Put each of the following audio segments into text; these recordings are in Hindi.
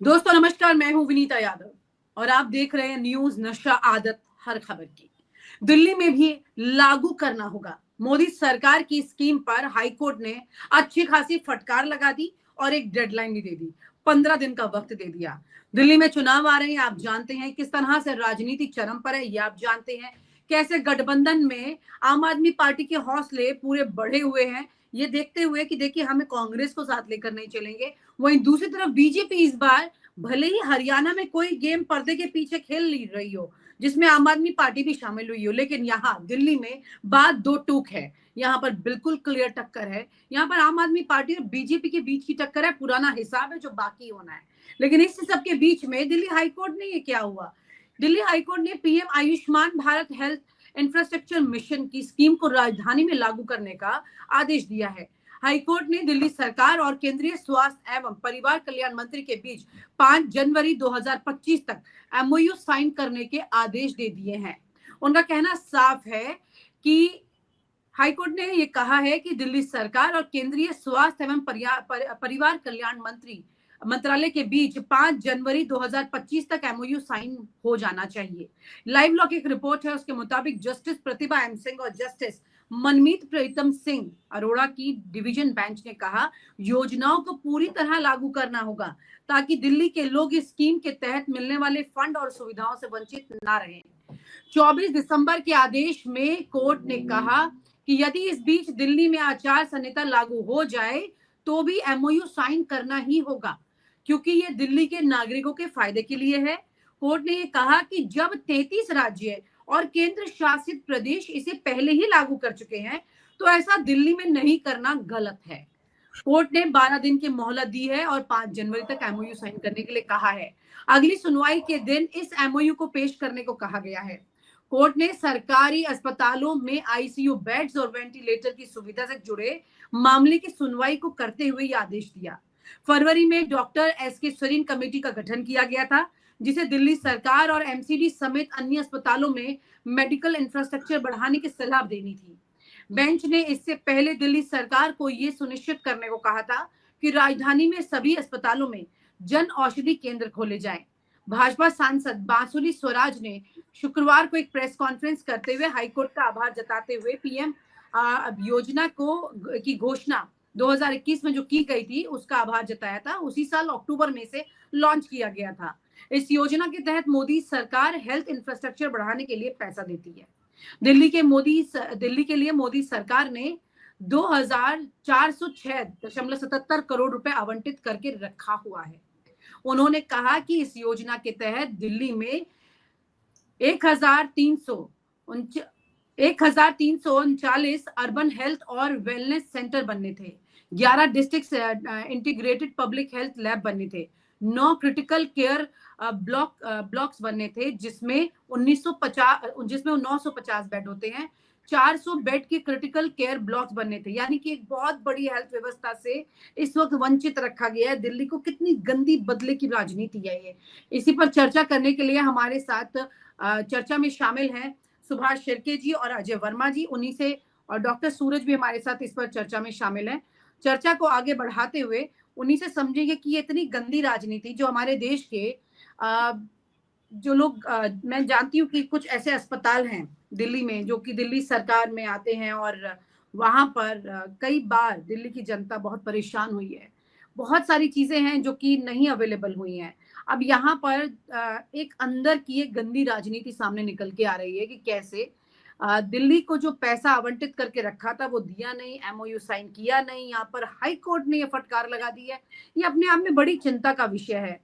दोस्तों नमस्कार, मैं हूं विनीता यादव और आप देख रहे हैं न्यूज नशा आदत हर खबर की। दिल्ली में भी लागू करना होगा। मोदी सरकार की स्कीम पर हाईकोर्ट ने अच्छी खासी फटकार लगा दी और एक डेडलाइन भी दे दी। 15 दिन का वक्त दे दिया। दिल्ली में चुनाव आ रहे हैं, आप जानते हैं किस तरह से राजनीति चरम पर है, ये आप जानते हैं। कैसे गठबंधन में आम आदमी पार्टी के हौसले पूरे बढ़े हुए हैं, ये देखते हुए कि देखिए हमें कांग्रेस को साथ लेकर नहीं चलेंगे। वहीं दूसरी तरफ बीजेपी इस बार भले ही हरियाणा में कोई गेम पर्दे के पीछे खेल रही हो जिसमें आम आदमी पार्टी भी शामिल हुई हो, लेकिन यहाँ दिल्ली में बात दो टूक है। यहाँ पर बिल्कुल क्लियर टक्कर है। यहाँ पर आम आदमी पार्टी और बीजेपी के बीच की टक्कर है, पुराना हिसाब है जो बाकी होना है। लेकिन इस सब के बीच में दिल्ली हाईकोर्ट ने ये क्या हुआ, दिल्ली हाईकोर्ट ने PM Ayushman Bharat health infrastructure mission की स्कीम को राजधानी में लागू करने का आदेश दिया है। हाईकोर्ट ने दिल्ली सरकार और केंद्रीय स्वास्थ्य एवं परिवार कल्याण मंत्री के बीच 5 जनवरी 2025 तक एमओयू साइन करने के आदेश दे दिए हैं। उनका कहना साफ है कि हाईकोर्ट ने यह कहा है कि दिल्ली सरकार और केंद्रीय स्वास्थ्य एवं परिवार कल्याण मंत्रालय के बीच 5 जनवरी 2025 तक एमओयू साइन हो जाना चाहिए। लाइव लॉ की एक रिपोर्ट है, उसके मुताबिक जस्टिस प्रतिभा एम सिंह और जस्टिस मनमीत प्रीतम सिंह अरोड़ा की डिवीजन बेंच ने कहा, योजनाओं को पूरी तरह लागू करना होगा ताकि दिल्ली के लोग इस स्कीम के तहत मिलने वाले फंड और सुविधाओं से वंचित ना रहें। 24 दिसंबर के आदेश में कोर्ट ने कहा कि यदि इस बीच दिल्ली में आचार संहिता लागू हो जाए तो भी एमओयू साइन करना ही होगा, क्योंकि ये दिल्ली के नागरिकों के फायदे के लिए है। कोर्ट ने ये कहा कि जब 33 राज्य और केंद्र शासित प्रदेश इसे पहले ही लागू कर चुके हैं तो ऐसा दिल्ली में नहीं करना गलत है। कोर्ट ने 12 दिन की मोहलत दी है और 5 जनवरी तक एमओयू साइन करने के लिए कहा है। अगली सुनवाई के दिन इस एमओयू को पेश करने को कहा गया है। कोर्ट ने सरकारी अस्पतालों में आईसीयू बेड्स और वेंटिलेटर की सुविधा से जुड़े मामले की सुनवाई को करते हुए यह आदेश दिया। फरवरी में डॉक्टर एसके सरीन कमेटी का गठन किया गया था, जिसे दिल्ली सरकार और एमसीडी समेत अन्य अस्पतालों में मेडिकल इंफ्रास्ट्रक्चर बढ़ाने की सलाह देनी थी। बेंच ने इससे पहले दिल्ली सरकार को यह सुनिश्चित करने को कहा था कि राजधानी में सभी अस्पतालों में जन औषधि केंद्र खोले जाएं। भाजपा सांसद बांसुरी स्वराज ने शुक्रवार को एक प्रेस कॉन्फ्रेंस करते हुए हाईकोर्ट का आभार जताते हुए पीएम योजना की घोषणा 2021 में जो की गई थी उसका आभार जताया था। उसी साल अक्टूबर में से लॉन्च किया गया था। इस योजना के तहत मोदी सरकार हेल्थ इंफ्रास्ट्रक्चर बढ़ाने के लिए पैसा देती है। दिल्ली के लिए मोदी सरकार ने 2406.77 करोड़ रुपए आवंटित करके रखा हुआ है। उन्होंने कहा कि इस योजना के तहत दिल्ली में 1339 अर्बन हेल्थ और वेलनेस सेंटर बनने थे, 11 district integrated public health lab बनने थे, 9 क्रिटिकल केयर ब्लॉक्स बनने थे जिसमें 950 बेड होते हैं, 400 बेड के क्रिटिकल केयर ब्लॉक्स बनने थे। यानी कि एक बहुत बड़ी हेल्थ व्यवस्था से इस वक्त वंचित रखा गया है। दिल्ली को कितनी गंदी बदले की राजनीति है ये। इसी पर चर्चा करने के लिए हमारे साथ चर्चा में शामिल हैं सुभाष शिर्के जी और अजय वर्मा जी, उन्हीं से, और डॉक्टर सूरज भी हमारे साथ इस पर चर्चा में शामिल हैं। चर्चा को आगे बढ़ाते हुए उन्हीं से समझेंगे कि ये इतनी गंदी राजनीति जो हमारे देश के जो लोग, मैं जानती हूँ कि कुछ ऐसे अस्पताल हैं दिल्ली में जो कि दिल्ली सरकार में आते हैं और वहां पर कई बार दिल्ली की जनता बहुत परेशान हुई है। बहुत सारी चीजें हैं जो कि नहीं अवेलेबल हुई हैं। अब यहाँ पर एक अंदर की एक गंदी राजनीति सामने निकल के आ रही है कि कैसे दिल्ली को जो पैसा आवंटित करके रखा था वो दिया नहीं, एमओयू साइन किया नहीं। यहाँ पर हाई कोर्ट ने ये फटकार लगा दी है। ये अपने आप में बड़ी चिंता का विषय है।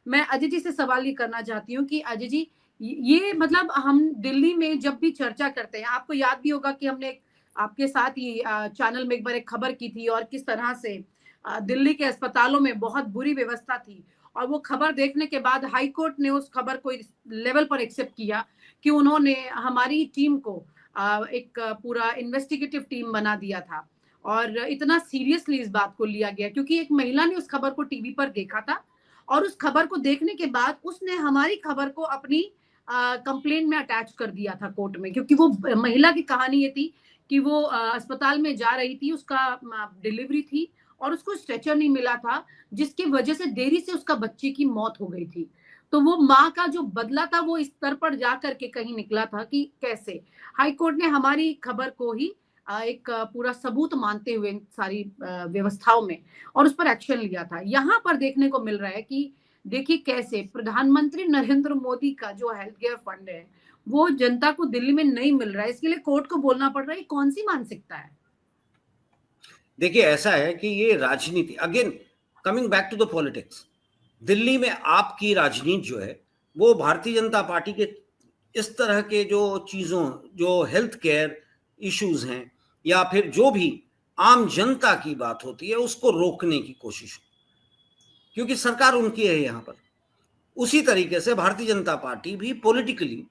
मैं अजय जी से सवाल ये करना चाहती हूँ कि अजय जी, ये मतलब हम दिल्ली में जब भी चर्चा करते हैं, आपको याद भी होगा कि हमने आपके साथ ही चैनल में एक बार एक खबर की थी और किस तरह से दिल्ली के अस्पतालों में बहुत बुरी व्यवस्था थी, और वो खबर देखने के बाद हाई कोर्ट ने उस खबर को इस लेवल पर एक्सेप्ट किया कि उन्होंने हमारी टीम को एक पूरा इन्वेस्टिगेटिव टीम बना दिया था। और इतना सीरियसली इस बात को लिया गया क्योंकि एक महिला ने उस खबर को टीवी पर देखा था और उस खबर को देखने के बाद उसने हमारी खबर को अपनी कंप्लेंट में अटैच कर दिया था कोर्ट में, क्योंकि वो महिला की कहानी ये थी कि वो अस्पताल में जा रही थी, उसका डिलीवरी थी और उसको स्ट्रेचर नहीं मिला था, जिसकी वजह से देरी से उसका बच्चे की मौत हो गई थी। तो वो माँ का जो बदला था वो इस स्तर पर जा करके कहीं निकला था कि कैसे हाई कोर्ट ने हमारी खबर को ही एक पूरा सबूत मानते हुए इन सारी व्यवस्थाओं में और उस पर एक्शन लिया था। यहाँ पर देखने को मिल रहा है कि देखिए कैसे प्रधानमंत्री नरेंद्र मोदी का जो हेल्थ केयर फंड है वो जनता को दिल्ली में नहीं मिल रहा है, इसके लिए कोर्ट को बोलना पड़ रहा है। कौन सी मानसिकता है? देखिए ऐसा है कि ये राजनीति, again coming back to the politics, Delhi में आपकी राजनीति जो है वो भारतीय जनता पार्टी के इस तरह के जो चीजों, जो हेल्थ केयर इश्यूज हैं या फिर जो भी आम जनता की बात होती है उसको रोकने की कोशिश, क्योंकि सरकार उनकी है यहाँ पर। उसी तरीके से भारतीय जनता पार्टी भी पॉलिटिकली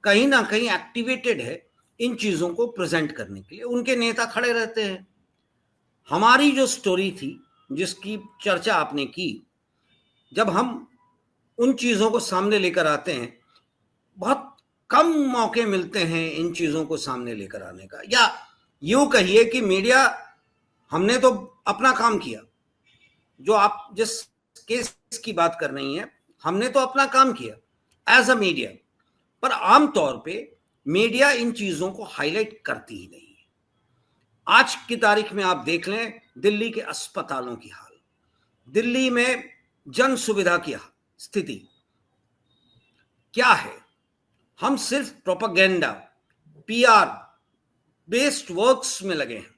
कहीं ना कहीं एक्टिवेटेड है इन चीजों को प्रेजेंट करने के लिए, उनके नेता खड़े रहते हैं। हमारी जो स्टोरी थी जिसकी चर्चा आपने की, जब हम उन चीजों को सामने लेकर आते हैं, बहुत कम मौके मिलते हैं इन चीजों को सामने लेकर आने का, या यूं कहिए कि मीडिया, हमने तो अपना काम किया। जो आप जिस केस की बात कर रही हैं, हमने तो अपना काम किया एज अ मीडिया, पर आमतौर पे मीडिया इन चीजों को हाईलाइट करती ही नहीं है। आज की तारीख में आप देख लें दिल्ली के अस्पतालों की हाल, दिल्ली में जन सुविधा की स्थिति क्या है। हम सिर्फ प्रोपेगेंडा, पीआर बेस्ड वर्क्स में लगे हैं,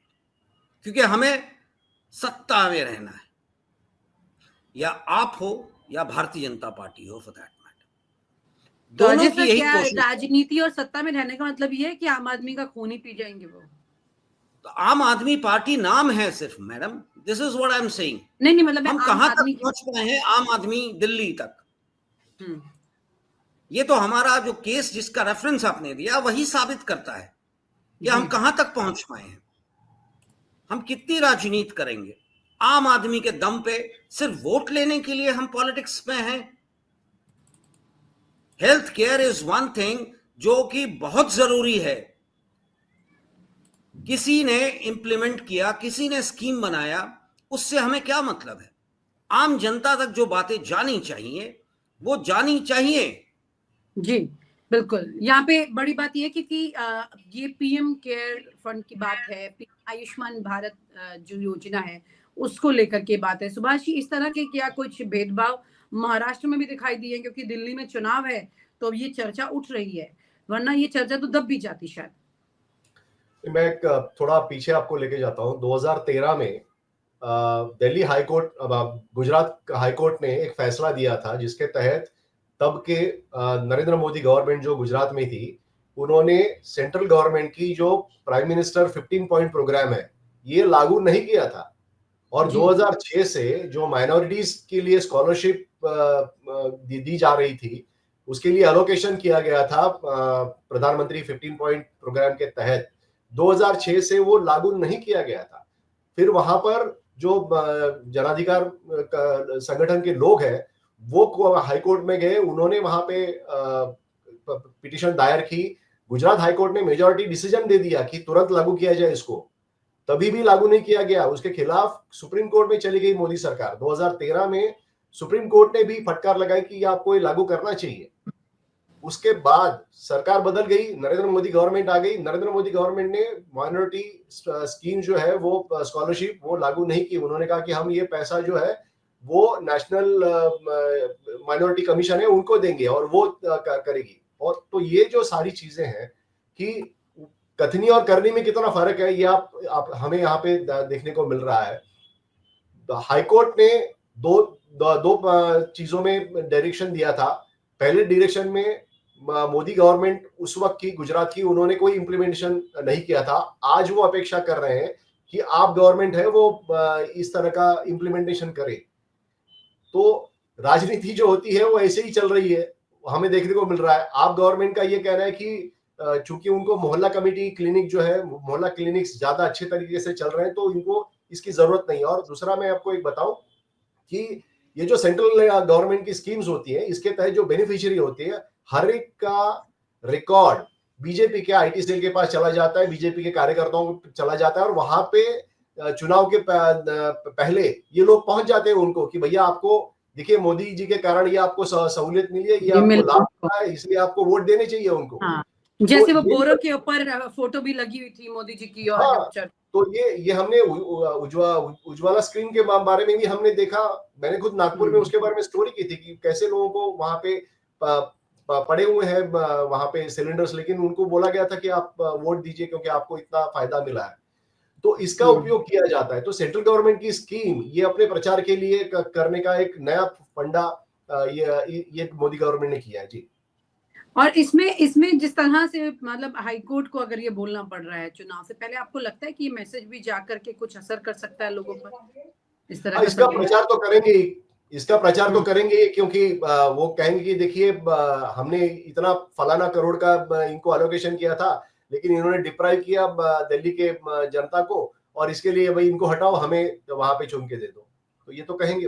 क्योंकि हमें सत्ता में रहना है, या आप हो या भारतीय जनता पार्टी हो फॉर दैट मैटर, दोनों की यही कोशिश। राजनीति और सत्ता में रहने का मतलब ये है कि आम आदमी का खून ही पी जाएंगे वो। तो आम आदमी पार्टी नाम है सिर्फ, madam, this is what I am saying. नहीं मतलब हम कहां तक पहुंच पाए हैं आम आदमी दिल्ली तक। ये तो हमारा जो केस जिसका रेफरेंस आपने दिया वही साबित करता है कि हम कहां तक पहुंच पाए हैं। हम कितनी राजनीति करेंगे आम आदमी के दम पे, सिर्फ वोट लेने के लिए हम पॉलिटिक्स में हैं। Health care is one thing जो कि बहुत जरूरी है। किसी ने इंप्लीमेंट किया, किसी ने स्कीम बनाया, उससे हमें क्या मतलब है। आम जनता तक जो बातें जानी चाहिए वो जानी चाहिए। जी बिल्कुल। यहाँ पे बड़ी बात यह क्योंकि ये पीएम केयर फंड की बात है, आयुष्मान भारत जो योजना है उसको लेकर के बात है। सुभाष जी, इस तरह के क्या कुछ भेदभाव महाराष्ट्र में भी दिखाई दिए? क्योंकि दिल्ली में चुनाव है तो ये चर्चा उठ रही है, वरना ये चर्चा तो दब भी जाती शायद। मैं एक थोड़ा पीछे आपको लेके जाता हूँ। 2013 में दिल्ली हाईकोर्ट, गुजरात हाईकोर्ट ने एक फैसला दिया था जिसके तहत तब के नरेंद्र मोदी गवर्नमेंट जो गुजरात में थी, उन्होंने सेंट्रल गवर्नमेंट की जो प्राइम मिनिस्टर 15 पॉइंट प्रोग्राम है ये लागू नहीं किया था। और 2006 से जो माइनॉरिटीज के लिए स्कॉलरशिप दी जा रही थी उसके लिए एलोकेशन किया गया था प्रधानमंत्री 15 पॉइंट प्रोग्राम के तहत, 2006 से वो लागू नहीं किया गया था। फिर वहां पर जो जनाधिकार संगठन के लोग हैं वो हाईकोर्ट में गए, उन्होंने वहां पे पिटीशन दायर की। गुजरात हाईकोर्ट ने मेजॉरिटी डिसीजन दे दिया कि तुरंत लागू किया जाए इसको, तभी भी लागू नहीं किया गया। उसके खिलाफ सुप्रीम कोर्ट में चली गई मोदी सरकार। 2013 में सुप्रीम कोर्ट ने भी फटकार लगाई कि आपको ये लागू करना चाहिए। उसके बाद सरकार बदल गई, नरेंद्र मोदी गवर्नमेंट आ गई। नरेंद्र मोदी गवर्नमेंट ने माइनॉरिटी स्कीम जो है वो स्कॉलरशिप वो लागू नहीं की। उन्होंने कहा कि हम ये पैसा जो है वो नेशनल माइनॉरिटी कमीशन है उनको देंगे और वो करेगी। और तो ये जो सारी चीजें हैं कि कथनी और करनी में कितना फर्क है ये आप हमें यहाँ पे देखने को मिल रहा है। हाईकोर्ट ने दो चीजों में डायरेक्शन दिया था। पहले डायरेक्शन में मोदी गवर्नमेंट उस वक्त की गुजरात की, उन्होंने कोई इंप्लीमेंटेशन नहीं किया था। आज वो अपेक्षा कर रहे हैं कि आप गवर्नमेंट है वो इस तरह का इंप्लीमेंटेशन करे। तो राजनीति जो होती है वो ऐसे ही चल रही है, हमें देखने को मिल रहा है। आप गवर्नमेंट का ये कहना है कि चूंकि उनको मोहल्ला कमेटी क्लिनिक जो है, मोहल्ला क्लिनिक्स ज्यादा अच्छे तरीके से चल रहे हैं तो इनको इसकी जरूरत नहीं है। और दूसरा मैं आपको एक बताऊं कि ये जो सेंट्रल गवर्नमेंट की स्कीम्स होती है इसके तहत जो बेनिफिशियरी होती है हर एक का रिकॉर्ड बीजेपी के आईटी सेल के पास चला जाता है, बीजेपी के कार्यकर्ताओं को चला जाता है और वहां पे चुनाव के पहले ये लोग पहुंच जाते हैं उनको कि भैया आपको देखिए मोदी जी के कारण ये आपको सहूलियत मिली है, ये आपको लाभ मिला है, इसलिए आपको वोट देने चाहिए उनको। हाँ, जैसे तो वो बोरो के ऊपर फोटो भी लगी हुई थी मोदी जी की और हाँ, तो ये हमने उज्ज्वला स्क्रीन के बारे में भी हमने देखा। मैंने खुद नागपुर में उसके बारे में स्टोरी की थी कि कैसे लोगों को वहां पे पड़े हुए हैं वहां पे सिलेंडर्स, लेकिन उनको बोला गया था कि आप वोट दीजिए क्योंकि आपको इतना फायदा मिला है। तो इसका उपयोग किया जाता है। तो सेंट्रल गवर्नमेंट की स्कीम ये अपने प्रचार के लिए करने का एक नया फंडा ये मोदी गवर्नमेंट ने किया है जी। और इसमें जिस तरह से मतलब हाईकोर्ट को अगर ये बोलना पड़ रहा है चुनाव से पहले, आपको लगता है कि ये मैसेज भी जा करके कुछ असर कर सकता है लोगों पर इस तरह का? इसका प्रचार तो करेंगे, इसका प्रचार तो करेंगे, क्योंकि वो कहेंगे कि देखिए हमने इतना फलाना करोड़ का इनको एलोकेशन किया था, लेकिन इन्होंने डिप्राइव किया दिल्ली के जनता को, और इसके लिए भाई इनको हटाओ, हमें वहां पे चुन के दे दो। तो ये तो कहेंगे।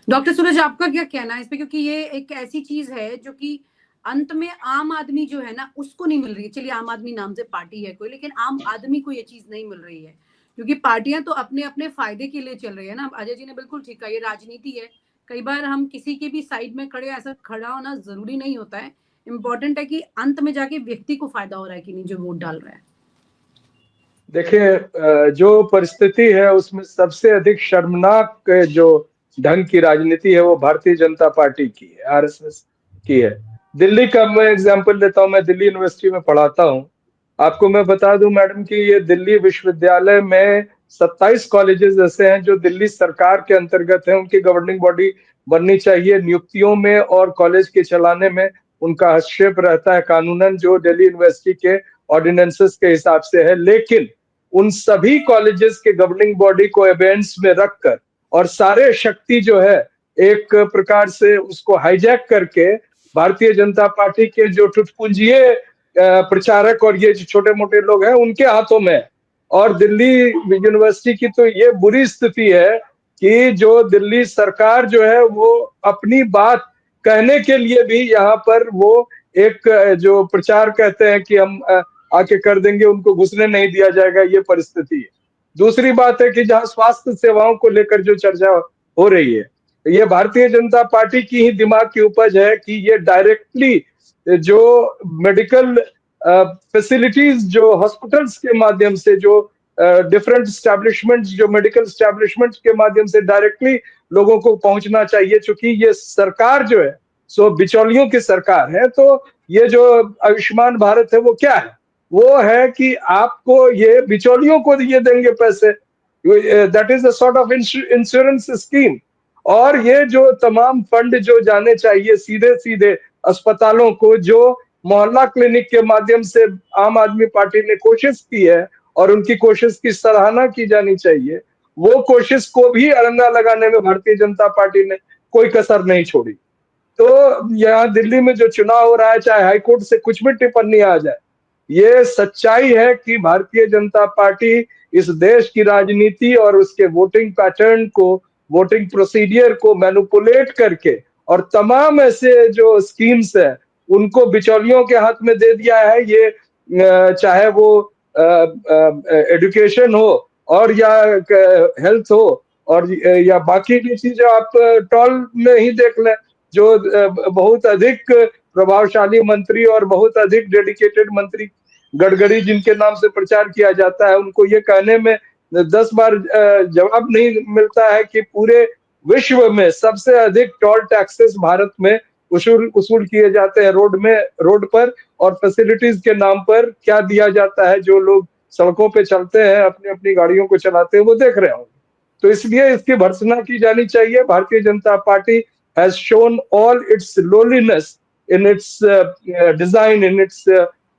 डॉक्टर सूरज, आपका क्या कहना है इस पे? क्योंकि ये एक ऐसी चीज है जो कि अंत में आम आदमी जो है ना उसको नहीं मिल रही है। चलिए आम आदमी नाम से पार्टी है कोई, लेकिन आम आदमी को ये चीज नहीं मिल रही है, क्योंकि पार्टियां तो अपने अपने फायदे के लिए चल रही है ना। अजय जी ने बिल्कुल ठीक कहा, ये राजनीति है। कई बार हम किसी के भी साइड में खड़े, ऐसा खड़ा होना जरूरी नहीं होता है। इम्पोर्टेंट है कि अंत में जाके व्यक्ति को फायदा हो रहा है कि नहीं जो वोट डाल रहा है। देखिए, जो परिस्थिति है उसमें सबसे अधिक शर्मनाक जो ढंग की राजनीति है वो भारतीय जनता पार्टी की है, आरएसएस की है। दिल्ली का मैं एग्जांपल लेता हूं, मैं दिल्ली यूनिवर्सिटी में पढ़ाता हूं। आपको मैं बता दूं मैडम कि ये दिल्ली विश्वविद्यालय में 27 कॉलेजेस ऐसे हैं जो दिल्ली सरकार के अंतर्गत है, उनकी गवर्निंग बॉडी बननी चाहिए। नियुक्तियों में और कॉलेज के चलाने में उनका हस्तक्षेप रहता है कानूनन, जो दिल्ली यूनिवर्सिटी के ऑर्डिनेंसेस के हिसाब से है। लेकिन उन सभी कॉलेजेस के गवर्निंग बॉडी को एबेंस में रखकर और सारे शक्ति जो है एक प्रकार से उसको हाईजैक करके भारतीय जनता पार्टी के जो टुटपुंजिये प्रचारक और ये जो छोटे मोटे लोग हैं उनके हाथों में। और दिल्ली यूनिवर्सिटी की तो ये बुरी स्थिति है कि जो दिल्ली सरकार जो है वो अपनी बात कहने के लिए भी यहाँ पर वो एक जो प्रचार कहते हैं कि हम आके कर देंगे, उनको घुसने नहीं दिया जाएगा, ये परिस्थिति है। दूसरी बात है कि जहां स्वास्थ्य सेवाओं को लेकर जो चर्चा हो रही है, ये भारतीय जनता पार्टी की ही दिमाग की उपज है कि ये डायरेक्टली जो मेडिकल फैसिलिटीज जो हॉस्पिटल्स के माध्यम से, जो डिफरेंट स्टैब्लिशमेंट्स, जो मेडिकल स्टैब्लिशमेंट्स के माध्यम से डायरेक्टली लोगों को पहुंचना चाहिए। चूंकि ये सरकार जो है सो बिचौलियों की सरकार है, तो ये जो आयुष्मान भारत है वो क्या है? वो है कि आपको ये बिचौलियों को ये देंगे पैसे, that is a sort of insurance scheme. और ये जो तमाम फंड जो जाने चाहिए सीधे सीधे अस्पतालों को, जो मोहल्ला क्लिनिक के माध्यम से आम आदमी पार्टी ने कोशिश की है और उनकी कोशिश की सराहना की जानी चाहिए, वो कोशिश को भी अड़ंगा लगाने में भारतीय जनता पार्टी ने कोई कसर नहीं छोड़ी। तो यहाँ दिल्ली में जो चुनाव हो रहा है, चाहे हाईकोर्ट से कुछ भी टिप्पणी आ जाए, ये सच्चाई है कि भारतीय जनता पार्टी इस देश की राजनीति और उसके वोटिंग पैटर्न को, वोटिंग प्रोसीडियर को मैनिपुलेट करके और तमाम ऐसे जो स्कीम्स है उनको बिचौलियों के हाथ में दे दिया है। ये चाहे वो एजुकेशन हो और या हेल्थ हो और या बाकी भी चीजें आप टॉल में ही देख लें, जो बहुत अधिक प्रभावशाली मंत्री और बहुत अधिक डेडिकेटेड मंत्री गडकरी जिनके नाम से प्रचार किया जाता है, उनको ये कहने में 10 बार जवाब नहीं मिलता है कि पूरे विश्व में सबसे अधिक टोल टैक्सेस भारत में उसूल किए जाते हैं रोड पर, और फैसिलिटीज के नाम पर क्या दिया जाता है। जो लोग सड़कों पे चलते हैं, अपनी अपनी गाड़ियों को चलाते हैं, वो देख रहे होंगे। तो इसलिए इसकी भर्त्सना की जानी चाहिए। Bharatiya Janata party has shown all its lowliness in its design, in its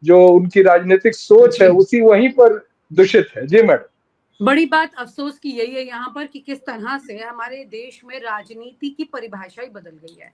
जो उनकी राजनीतिक सोच है उसी वहीं पर दूषित है। जी मैडम। बड़ी बात अफसोस की यही है यहाँ पर कि किस तरह से हमारे देश में राजनीति की परिभाषा ही बदल गई है।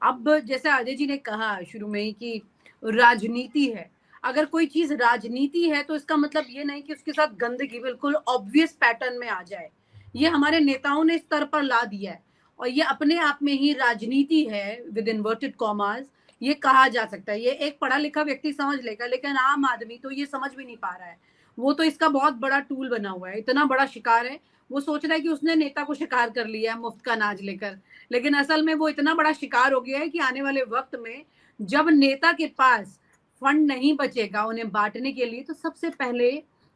अब जैसे अजय जी ने कहा शुरू में ही कि राजनीति है, अगर कोई चीज राजनीति है तो इसका मतलब ये नहीं कि उसके साथ गंदगी बिल्कुल ऑब्वियस पैटर्न में आ जाए। ये हमारे नेताओं ने स्तर पर ला दिया है और ये अपने आप में ही राजनीति है विद इन्वर्टेड कॉमास, ये कहा जा सकता है। ये एक पढ़ा लिखा व्यक्ति समझ लेगा, लेकिन आम आदमी तो ये समझ भी नहीं पा रहा है। वो तो इसका बहुत बड़ा टूल बना हुआ है, इतना बड़ा शिकार है। वो सोच रहा है कि उसने नेता को शिकार कर लिया है मुफ्त का अनाज लेकर, लेकिन असल में वो इतना बड़ा शिकार हो गया है कि आने वाले वक्त में जब नेता के पास फंड नहीं बचेगा उन्हें बांटने के लिए, तो सबसे पहले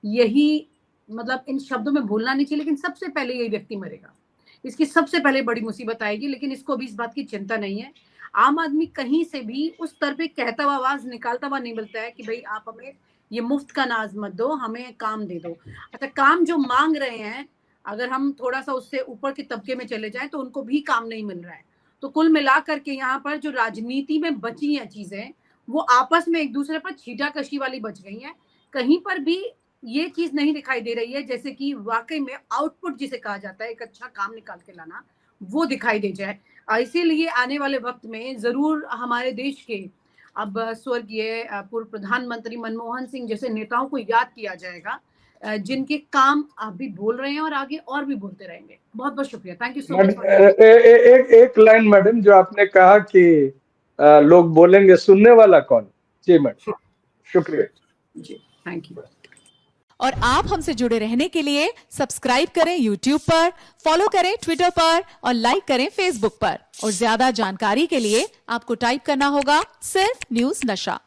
यही, मतलब इन शब्दों में बोलना नहीं चाहिए, लेकिन सबसे पहले यही व्यक्ति मरेगा। इसकी सबसे पहले बड़ी मुसीबत आएगी, लेकिन इसको भी इस बात की चिंता नहीं है। आम आदमी कहीं से भी उस स्तर पे कहता हुआ, आवाज निकालता हुआ नहीं मिलता है कि भाई आप हमें ये मुफ्त का अनाज मत दो, हमें काम दे दो। अच्छा, काम जो मांग रहे हैं, अगर हम थोड़ा सा उससे ऊपर के तबके में चले जाएं तो उनको भी काम नहीं मिल रहा है। तो कुल मिलाकर के यहाँ पर जो राजनीति में बची हैं चीजें, वो आपस में एक दूसरे पर छीटाकशी वाली बच गई हैं। कहीं पर भी ये चीज नहीं दिखाई दे रही है जैसे कि वाकई में आउटपुट जिसे कहा जाता है, एक अच्छा काम निकाल के लाना, वो दिखाई दे जाए। इसीलिए आने वाले वक्त में जरूर हमारे देश के अब स्वर्गीय पूर्व प्रधानमंत्री मनमोहन सिंह जैसे नेताओं को याद किया जाएगा, जिनके काम आप भी बोल रहे हैं और आगे और भी बोलते रहेंगे। बहुत बहुत शुक्रिया, थैंक यू सो मच। एक लाइन मैडम, जो आपने कहा कि लोग बोलेंगे, सुनने वाला कौन? जी मैडम, शुक्रिया जी, थैंक यू। और आप हमसे जुड़े रहने के लिए सब्सक्राइब करें YouTube पर, फॉलो करें Twitter पर और लाइक करें Facebook पर। और ज्यादा जानकारी के लिए आपको टाइप करना होगा सिर्फ न्यूज़ नशा।